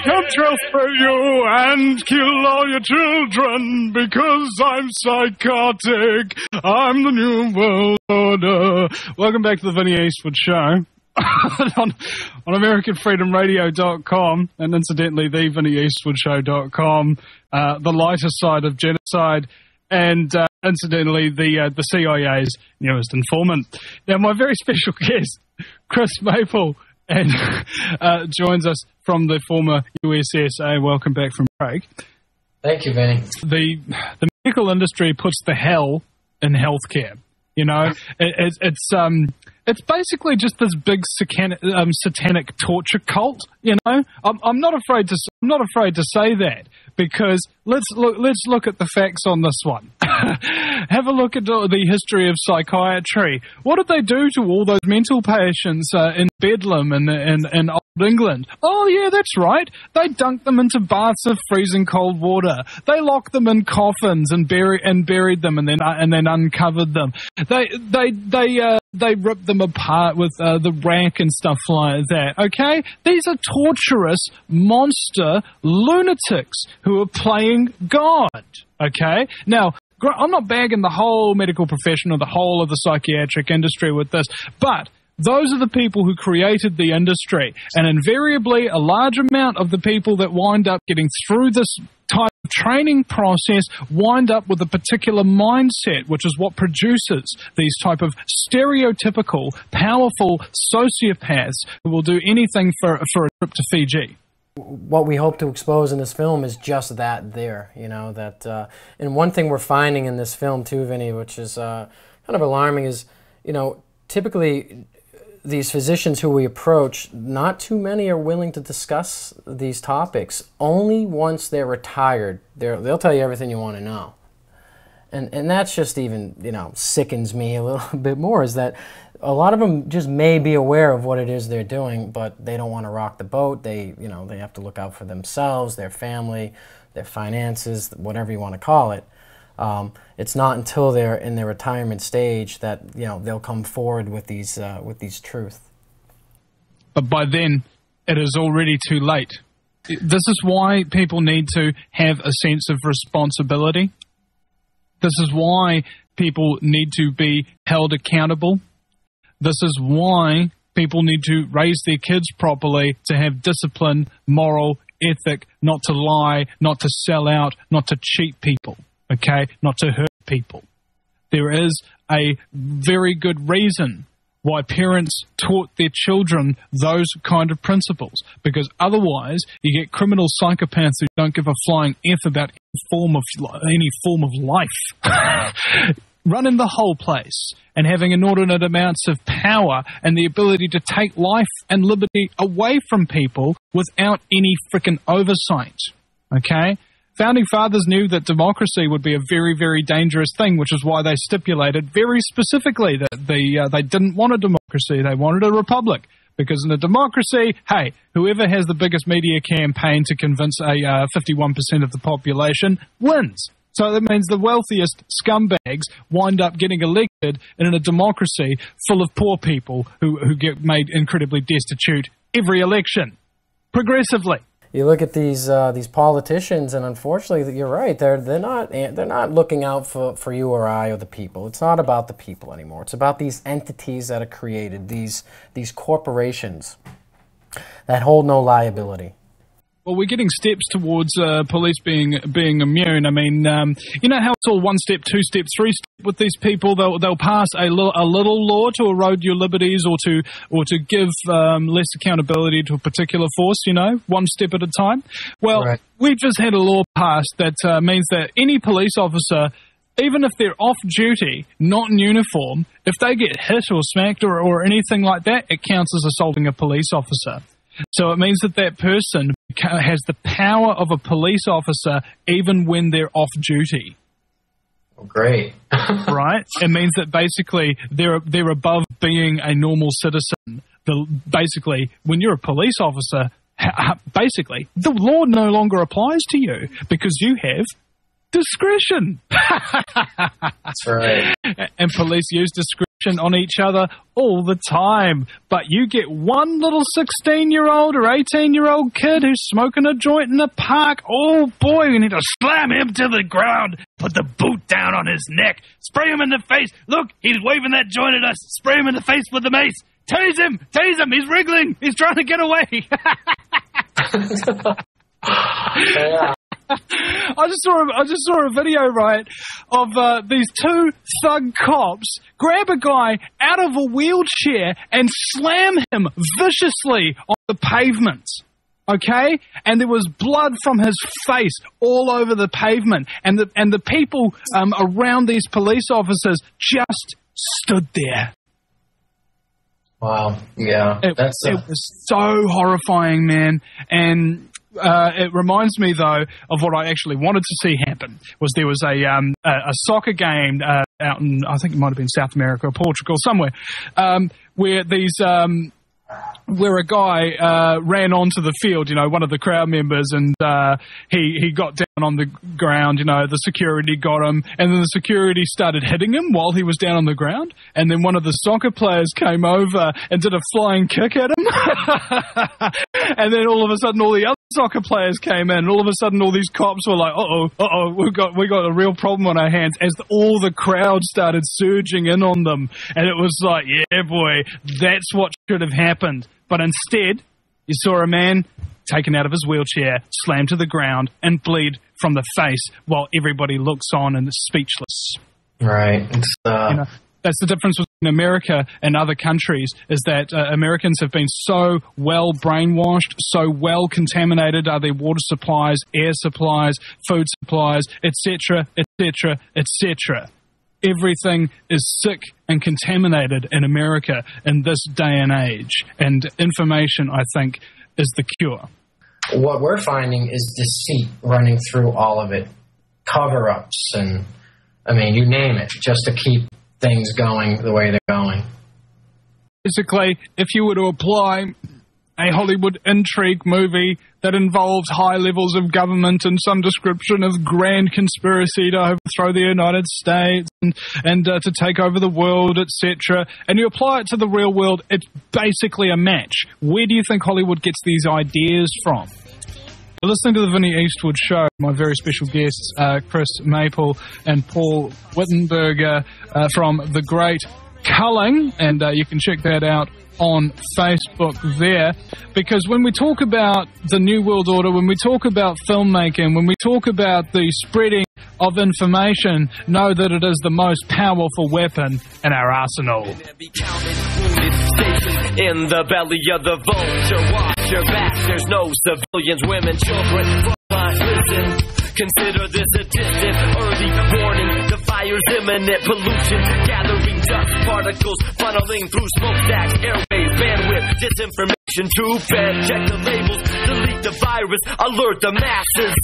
come drill through you and kill all your children because I'm psychotic. I'm the new world order. Welcome back to the Vinny Eastwood Show. on AmericanFreedomRadio.com and incidentally the VinnyEastwoodShow.com, the lighter side of genocide, and incidentally the CIA's newest informant. Now my very special guest, Chris Maple, and joins us from the former USSA. Welcome back from break. Thank you, Vinny. The medical industry puts the hell in healthcare. You know, it's basically just this big satanic torture cult. You know, I'm not afraid to say that, because let's look at the facts on this one. Have a look at the history of psychiatry. What did they do to all those mental patients in Bedlam and Old England? Oh yeah, that's right. They dunked them into baths of freezing cold water. They locked them in coffins and buried them and then uncovered them. They ripped them apart with the rack and stuff like that. Okay, these are torturous monster lunatics who are playing God. Okay, now I'm not bagging the whole medical profession or the whole of the psychiatric industry with this, but those are the people who created the industry, and invariably a large amount of the people that wind up getting through this type of training process wind up with a particular mindset, which is what produces these type of stereotypical, powerful sociopaths who will do anything for a trip to Fiji. What we hope to expose in this film is just that there, you know, that, and one thing we're finding in this film too, Vinny, which is kind of alarming, is, you know, typically these physicians who we approach, not too many are willing to discuss these topics. Only once they're retired, they'll tell you everything you want to know. And that's just even, you know, sickens me a little bit more, is that a lot of them just may be aware of what it is they're doing, but they don't want to rock the boat. They have to look out for themselves, their family, their finances, whatever you want to call it. It's not until they're in their retirement stage that, you know, they'll come forward with these truths. But by then, it is already too late. This is why people need to have a sense of responsibility. This is why people need to be held accountable. This is why people need to raise their kids properly, to have discipline, moral, ethic, not to lie, not to sell out, not to cheat people, okay, not to hurt people. There is a very good reason why parents taught their children those kind of principles, because otherwise you get criminal psychopaths who don't give a flying F about any form of life. Running the whole place and having inordinate amounts of power and the ability to take life and liberty away from people without any frickin' oversight. Okay? Founding fathers knew that democracy would be a very, very dangerous thing, which is why they stipulated very specifically that they didn't want a democracy, they wanted a republic. Because in a democracy, hey, whoever has the biggest media campaign to convince 51% of the population wins. So that means the wealthiest scumbags wind up getting elected in a democracy full of poor people who get made incredibly destitute every election, progressively. You look at these politicians, and unfortunately, you're right. They're not looking out for you or I or the people. It's not about the people anymore. It's about these entities that are created, these corporations that hold no liability. Well, we're getting steps towards police being immune. I mean, you know how it's all 1 step, 2 step, 3 step with these people. They'll pass a little law to erode your liberties or to give less accountability to a particular force. You know, 1 step at a time. Well, right. We've just had a law passed that means that any police officer, even if they're off duty, not in uniform, if they get hit or smacked or anything like that, it counts as assaulting a police officer. So it means that person has the power of a police officer even when they're off duty. Oh, great. Right? It means that basically they're above being a normal citizen. Basically, when you're a police officer, basically, the law no longer applies to you because you have discretion. That's right. And police use discretion on each other all the time. But you get one little 16-year-old or 18-year-old kid who's smoking a joint in the park. Oh, boy, we need to slam him to the ground, put the boot down on his neck, spray him in the face. Look, he's waving that joint at us. Spray him in the face with the mace. Tase him, he's wriggling, he's trying to get away. I just saw a video, right, of these two thug cops grab a guy out of a wheelchair and slam him viciously on the pavement. Okay, and there was blood from his face all over the pavement, and the people around these police officers just stood there. Wow, yeah, it was so horrifying, man. And it reminds me, though, of what I actually wanted to see happen. There was a soccer game out in, I think it might have been South America or Portugal, somewhere, where a guy ran onto the field, one of the crowd members, and he got down on the ground, the security got him, and then the security started hitting him while he was down on the ground, and then one of the soccer players came over and did a flying kick at him, and then all of a sudden all the other soccer players came in, and all of a sudden all these cops were like, we got a real problem on our hands, as all the crowd started surging in on them, and it was like, yeah, boy, that's what should have happened. But instead, you saw a man taken out of his wheelchair, slammed to the ground, and bleed from the face while everybody looks on and is speechless. Right. That's the difference between America and other countries, is that Americans have been so well brainwashed, so well contaminated are their water supplies, air supplies, food supplies, etc., etc., etc. Everything is sick and contaminated in America in this day and age. And information, I think, is the cure. What we're finding is deceit running through all of it. Cover-ups and, you name it, just to keep things going the way they're going. Basically, if you were to apply a Hollywood intrigue movie that involves high levels of government and some description of grand conspiracy to overthrow the United States and to take over the world, etc., and you apply it to the real world, it's basically a match. Where do you think Hollywood gets these ideas from? You're listening to the Vinny Eastwood Show. My very special guests, Chris Maple and Paul Wittenberger from the great Culling, and you can check that out on Facebook there, because when we talk about the New World Order, when we talk about filmmaking, when we talk about the spreading of information, know that it is the most powerful weapon in our arsenal. In the belly of the vulture, watch your back, there's no civilians, women, children, listen. Consider this a distant, early warning. The fire's imminent, pollution gathering dust particles, funneling through smokestacks, airways, bandwidth, disinformation, tube fed. Check the labels, delete the virus, alert the masses.